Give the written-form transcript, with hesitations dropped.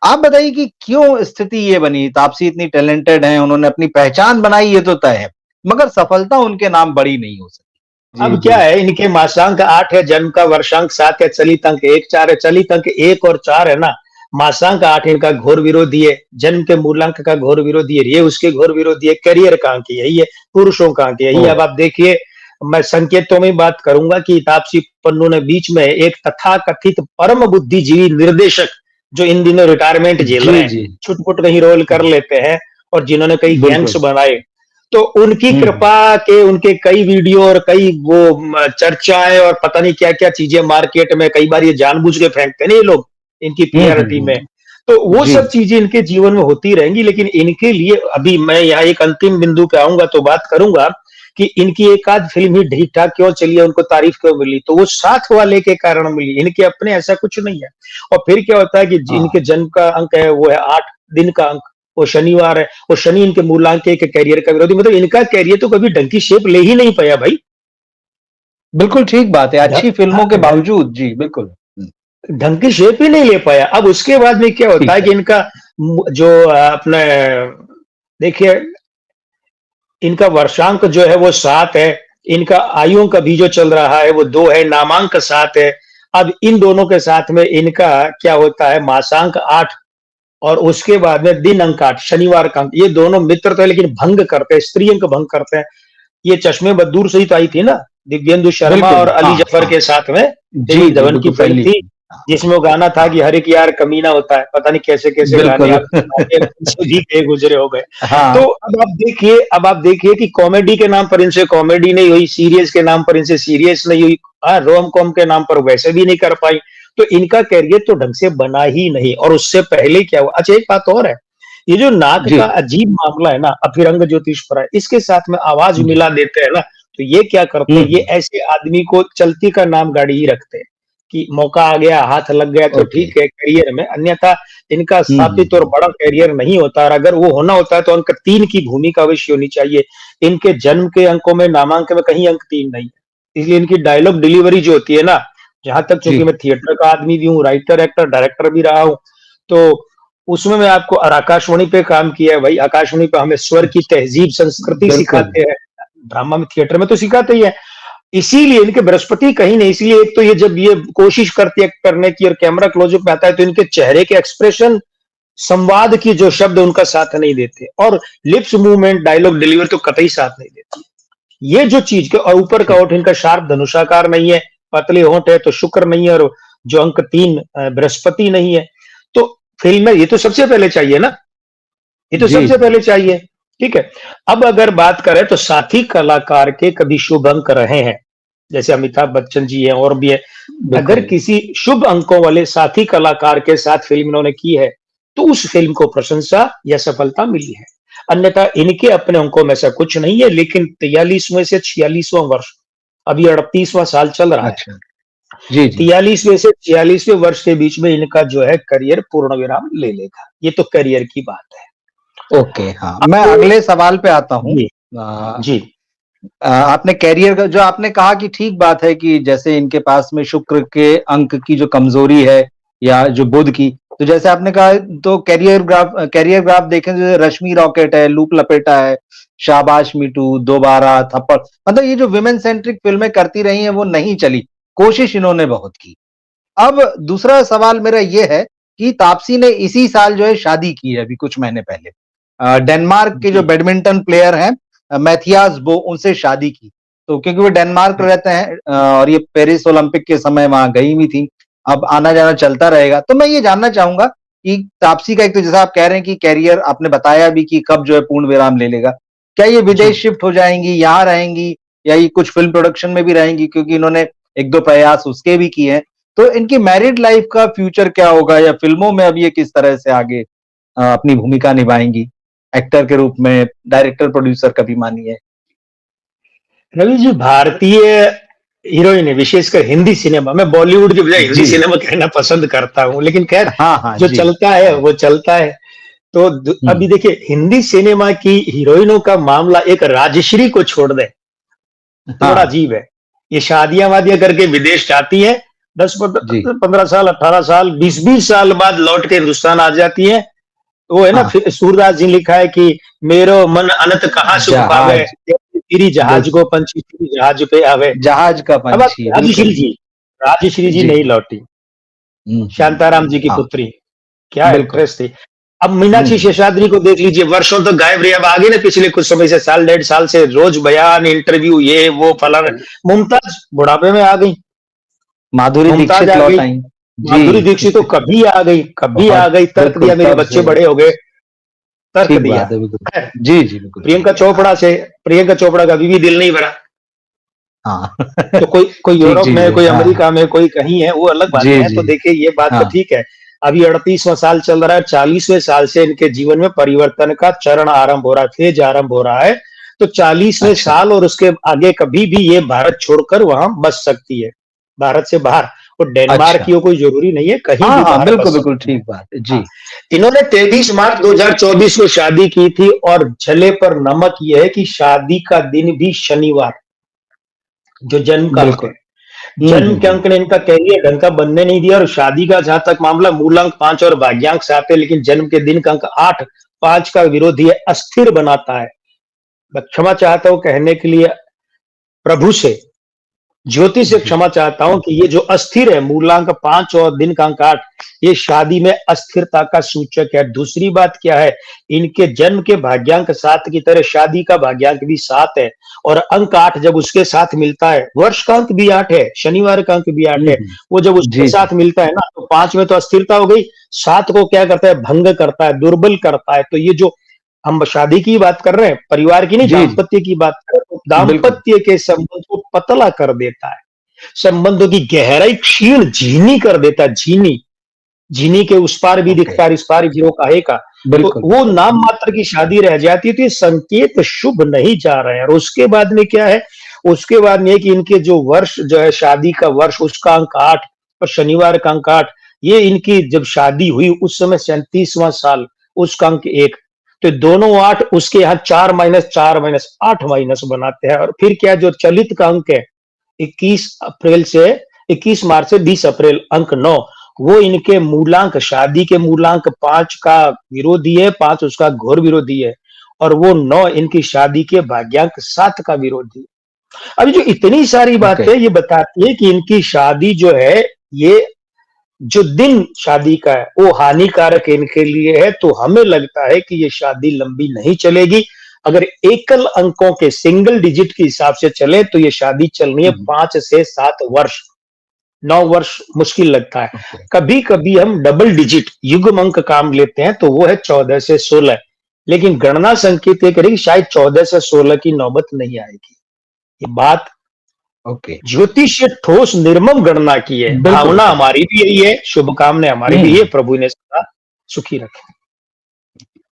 आप बताइए कि क्यों स्थिति ये बनी? तापसी इतनी टैलेंटेड हैं, उन्होंने अपनी पहचान बनाई, ये तो तय है, मगर सफलता उनके नाम बड़ी नहीं हो सकी। जी, अब क्या जी। है, इनके मासांक 8 है, जन्म का वर्षांक 7 है, चलित अंक 1 4 है। चलित अंक 1 और 4 है ना, मासांक 8 इनका घोर विरोधी है, जन्म के मूलांक का घोर विरोधी है, ये उसके घोर विरोधी है, करियर का अंक यही है, पुरुषों का अंक यही है। ओह! अब आप देखिए, मैं संकेतों में बात करूंगा कि तापसी पन्नू ने बीच में एक तथाकथित परम बुद्धिजीवी निर्देशक, जो इन दिनों रिटायरमेंट झेल जी, रहे हैं, जी। छुट-पुट कहीं रोल कर लेते हैं, और जिन्होंने कई गैंग्स बिल्कुल। बनाए, तो उनकी हुँ, हुँ। कृपा के उनके कई वीडियो और कई वो चर्चाएं और पता नहीं क्या-क्या चीजें मार्केट में, कई बार ये जानबूझ के फेंकते हैं ना ये लोग, इनकी हुँ, पीआर हुँ, टीम हुँ। में। तो वो जी। सब चीजें इनके जीवन में होती रहेंगी, लेकिन इनके लिए अभी मैं यहाँ एक अंतिम बिंदु पे आऊँगा तो बात करूँगा कि इनकी एक आध फ़िल्म ही ठीक-ठाक क्यों चली है, उनको तारीफ़ क्यों मिली? तो वो साथ वाले के कारण मिली, इनके अपने ऐसा कुछ नहीं है। और फिर क्या होता है कि हाँ। जिनके जन्म का अंक है, वो है 8 दिन का अंक, वो शनिवार है, और शनि इनके मूलांक के करियर का विरोधी, मतलब इनका करियर तो कभी ढंग की शेप ले ही नहीं पाया भाई। बिल्कुल ठीक बात है, ढ अच्छी फ़िल्मों के हाँ, ढंग बावजूद जी, बिल्कुल। हुँ, ढंग की शेप ही नहीं ले पाया। अब उसके बाद में क्या होता ठीक है है। कि इनका जो अपने देखिए, इनका वर्षांक जो है वो 7 है, इनका आयुओं का भी जो चल रहा है वो 2 है, नामांक 7 है। अब इन दोनों के साथ में इनका क्या होता है, मासांक 8 और उसके बाद में दिन अंक 8, शनिवार का अंक, ये दोनों मित्र तो है लेकिन भंग करते हैं, स्त्री अंक भंग करते हैं। ये चश्मे बदूर से ही तो आई थी ना, दिव्येंदु शर्मा और बिल्कुल, अली हाँ, जफर हाँ। के साथ में, जी, डेविड जी, धवन की बिल्कुल फिल्म पहली थी, हाँ, जिसमें वो गाना था हाँ। कि हर एक यार कमीना होता है, पता नहीं कैसे-कैसे गाने बिल्कुल। अब आगे से भी गए गुजरे हो गए। तो हाँ। अब आप देखिए कि कॉमेडी के नाम पर इनसे कॉमेडी नहीं हुई, सीरियस के नाम पर इनसे सीरियस नहीं हुई, रोम-कॉम के नाम पर वैसे भी नहीं कर पाई। तो इनका करियर तो ढंग से बना ही नहीं, और उससे पहले क्या हुआ, अच्छा एक बात और है, ये जो नाक जी, का अजीब मामला है ना, अभिरंग ज्योतिषपुरा, इसके साथ में आवाज जी। मिला देते हैं ना, तो ये क्या करते हुँ, हैं, ये हुँ। ऐसे आदमी को चलती का नाम गाड़ी ही रखते हैं, कि मौका आ गया, हाथ लग गया तो ओके। ठीक है करियर में, अन्यथा इनका हुँ, हुँ, स्थापित और हुँ। बड़ा करियर नहीं होता, और अगर वो होना होता है तो अंक 3 की भूमिका अवश्य होनी चाहिए। इनके जन्म के अंकों में, नामांक में कहीं अंक 3 नहीं है। इसलिए इनकी डायलॉग डिलीवरी जो होती है ना, जहाँ तक चूँकि जी। मैं थिएटर का आदमी भी हूँ, राइटर, एक्टर, डायरेक्टर भी रहा हूँ, तो उसमें मैं आपको, और आकाशवाणी पे काम किया है भाई, आकाशवाणी पे हमें स्वर की तहज़ीब, संस्कृति बिल्कुल। सिखाते हैं। ड्रामा में, थिएटर में तो सिखाते ही हैं। इसीलिए इनके बृहस्पति कहीं नहीं, इसलिए एक तो ये जब ये कोशिश करती है करने की और कैमरा क्लोज़अप में आता है तो इनके चेहरे के एक्सप्रेशन, संवाद की जो शब्द उनका साथ नहीं देते, और लिप्स मूवमेंट, डायलॉग डिलीवरी तो कतई साथ नहीं देती। ये जो चीज़ के, और ऊपर का ठीक। होंठ इनका शार्प धनुषाकार नहीं है, पतले होंठ है तो शुक्र नहीं है, और जो अंक 3 बृहस्पति नहीं है। तो फ़िल्म में ये तो सबसे पहले चाहिए ना, ये तो जी, सबसे जी। पहले चाहिए, ठीक है? अब अगर बात करें तो साथी कलाकार के कभी शुभ अंक रहे हैं, जैसे अमिताभ बच्चन जी हैं और भी हैं। अगर बिल्कुल। किसी शुभ अंकों वाले साथी कलाकार के साथ फ़िल्म इन्होंने की है, तो उस फ़िल्म को प्रशंसा या सफलता मिली है। अन्यथा इनके अपने अंकों में ऐसा कुछ नहीं है, लेकिन 43वें से 46वां वर्ष, अभी 38वां साल चल रहा है। अच्छा। जी, जी। 43वें से 46वें वर्ष के बीच में इनका जो है करियर पूर्ण विराम ले लेगा। ये तो करियर की बात है। ओके, हाँ। मैं अब अगले सवाल पे आता हूँ। जी, अ जी, आपने करियर का जो आपने कहा कि ठीक बात है कि जैसे इनके पास में शुक्र के अंक की जो कमज़ोरी है या जो बुध की, तो जैसे आपने कहा तो करियर ग्राफ देखें तो रश्मि रॉकेट है, लूप लपेटा है, शाबाश मीठू, दोबारा, थप्पड़ मतलब ये जो वुमेन सेंट्रिक फ़िल्में करती रही हैं वो नहीं चली। कोशिश इन्होंने बहुत की। अब दूसरा सवाल मेरा ये है कि तापसी ने इसी साल जो है शादी की है अभी कुछ महीने पहले। डेनमार्क के जो जी, बैडमिंटन प्लेयर हैं मैथियास बो उनसे शादी की। तो क्योंकि वो डेनमार्क रहते हैं और ये पेरिस ओलंपिक के समय वहाँ गई हुई थी। अब आना-जाना चलता रहेगा। तो मैं ये जानना चाहूँगा कि तापसी का एक तो जैसा आप कह रहे हैं कि करियर आपने बताया भी कि कब जो है पूर्ण विराम ले लेगा। क्या ये जी। विदेश शिफ्ट हो जाएँगी, यहाँ रहेंगी या ये कुछ फ़िल्म प्रोडक्शन में भी रहेंगी? क्योंकि इन्होंने 1-2 प्रयास उसके भी किए हैं। तो इनकी मैरिड लाइफ का फ्यूचर क्या होगा या फ़िल्मों में अब ये किस तरह से आगे अपनी भूमिका निभाएँगी? एक्टर के रूप में, डायरेक्टर, प्रोड्यूसर कभी मानिए। रवि जी, भारतीय हीरोइन है, विशेषकर हिंदी सिनेमा, मैं बॉलीवुड की बजाय हिंदी जी। सिनेमा कहना पसंद करता हूँ, लेकिन खैर हाँ, हाँ, जो जी। चलता है वो चलता है। तो हुँ, अभी देखिए, हिंदी सिनेमा की हीरोइनों का मामला एक राजश्री को छोड़ दें तो बड़ा हाँ, अजीब है। ये शादियां वादियां करके विदेश जाती हैं, जी। 15 साल, 18 साल, 20-20 साल बाद लौट के हिंदुस्तान आ जाती है। वो है ना, हाँ। फिर सूरदास जी ने लिखा है कि मेरो मन अनंत कहाँ सुख पावे, जहाज, तेरी जहाज बिल्कुल। को पंछी तेरी जहाज पे आवे। जहाज का अब आप पंछी, राजश्री बिल्कुल। जी, राजश्री जी जी। नहीं लौटी, शांताराम जी की हाँ, पुत्री, क्या बिल्कुल। एक्ट्रेस थी। अब मीनाक्षी हुँ। शेषाद्री को देख लीजिए, वर्षों तक गायब रही, अब आ गई ना पिछले कुछ समय से, साल डेढ़ साल से रोज बयान, इंटरव्यू, ये वो फलाना। मुमताज बुढ़ापे में आ गई, माधुरी मुमताज दीक्षित आ लौट गई, आई। माधुरी जी। दीक्षित तो कभी आ गई, कभी आ बहुत गई, तर्क बिल्कुल, दिया, मेरे तब बच्चे से बड़े हो गए, तर्क ठीक दिया। बात है, बिल्कुल। खैर, जी, जी, बिल्कुल ठीक प्रियंका है। चोपड़ा से, प्रियंका चोपड़ा का अभी भी दिल नहीं भरा। हाँ। तो कोई कोई ठीक यूरोप चीज़ में, है। कोई हाँ, अमेरिका में, कोई कहीं है, वो अलग बातें जी, हैं। तो जी। देखिए, ये बात तो हाँ, ठीक है। अभी 38वां साल चल रहा है, 40वें साल से इनके जीवन में परिवर्तन का चरण आरंभ हो रहा है, फेज आरंभ हो रहा है। तो 40वें अच्छा, साल और उसके आगे कभी भी ये भारत छोड़कर वहां बस सकती है, भारत से बाहर। और डेनमार्क अच्छा। की हो कोई जरूरी नहीं है, कहीं हाँ, भी हाँ, बाहर बिल्कुल, बस बिल्कुल सकती है। ठीक बात है। हाँ, जी। इन्होंने 23 मार्च 2024 को शादी की थी, और झले पर नमक यह है कि शादी का दिन भी शनिवार, जो जन्म का अंक है। बिल्कुल। हुँ, जन्म हुँ, के हुँ। अंक ने इनका कैरियर ढंग का बनने नहीं दिया। और शादी का जहां तक मामला, मूलांक 5 और भाग्यांक 7 है, लेकिन जन्म के दिन का अंक 8, 5 का विरोधी है, अस्थिर बनाता है। मैं क्षमा चाहता हूं कहने के लिए प्रभु से, ज्योति से जी। क्षमा चाहता हूं कि ये जो अस्थिर है, मूलांक 5 और दिन का अंक 8, ये शादी में अस्थिरता का सूचक है। दूसरी बात क्या है, इनके जन्म के भाग्यांक 7 की तरह शादी का भाग्यांक भी 7 है, और अंक 8 जब उसके साथ मिलता है, वर्ष का अंक भी 8 है, शनिवार का अंक भी 8 हुँ, है, हुँ। वो जब उसके जी, जी। साथ मिलता है ना, तो 5 में तो अस्थिरता हो गई, 7 को क्या करता है, भंग करता है, दुर्बल करता है। तो ये जो हम शादी की बात कर रहे हैं, परिवार की नहीं, जी, जी। दाम्पत्य की बात कर रहे हैं, तो बिल्कुल। दाम्पत्य के संबंध को पतला कर देता है, संबंधों की गहराई क्षीण, झीनी कर देता है, झीनी। झीनी के उस पार भी ओके। दिखता है, इस पार जीरो काहे का। तो बिल्कुल, वो बिल्कुल। नाम मात्र की शादी रह जाती है, तो ये संकेत शुभ नहीं जा रहे हैं। और उसके बाद में क्या है, उसके बाद में कि इनके जो वर्ष जो है, शादी का वर्ष, उसका अंक 8 और शनिवार का अंक 8, ये इनकी जब शादी हुई उस समय 37वां साल, उसका अंक 1। तो दोनों 8, उसके यहाँ 4 माइनस 4 माइनस 8 माइनस बनाते हैं। और फिर क्या, जो चलित का अंक है, 21 अप्रैल से 21 मार्च से 20 अप्रैल, अंक 9, वो इनके मूलांक, शादी के मूलांक 5 का विरोधी है, 5 उसका घोर विरोधी है, और वो 9 इनकी शादी के भाग्यांक 7 का विरोधी है। अभी जो इतनी सारी ओके। बातें ये बताती है कि इनकी शादी जो है, ये जो दिन शादी का है वो हानिकारक इनके लिए है। तो हमें लगता है कि ये शादी लंबी नहीं चलेगी। अगर एकल अंकों के, सिंगल डिजिट के हिसाब से चले, तो ये शादी चलनी है हुँ, हुँ। 5 से 7 वर्ष, 9 वर्ष मुश्किल लगता है। ओके। कभी कभी हम डबल डिजिट युग्म अंक काम लेते हैं, तो वो है 14 से 16, लेकिन गणना संकेत ये करेगी शायद 14 से 16 की नौबत नहीं आएगी। ये बात ओके। ज्योतिष ठोस निर्मम गणना की है। बिल्कुल, भावना बिल्कुल। हमारी भी यही है, शुभकामनाएं हमारी भी हुँ। है, प्रभु ने सदा सुखी रखे।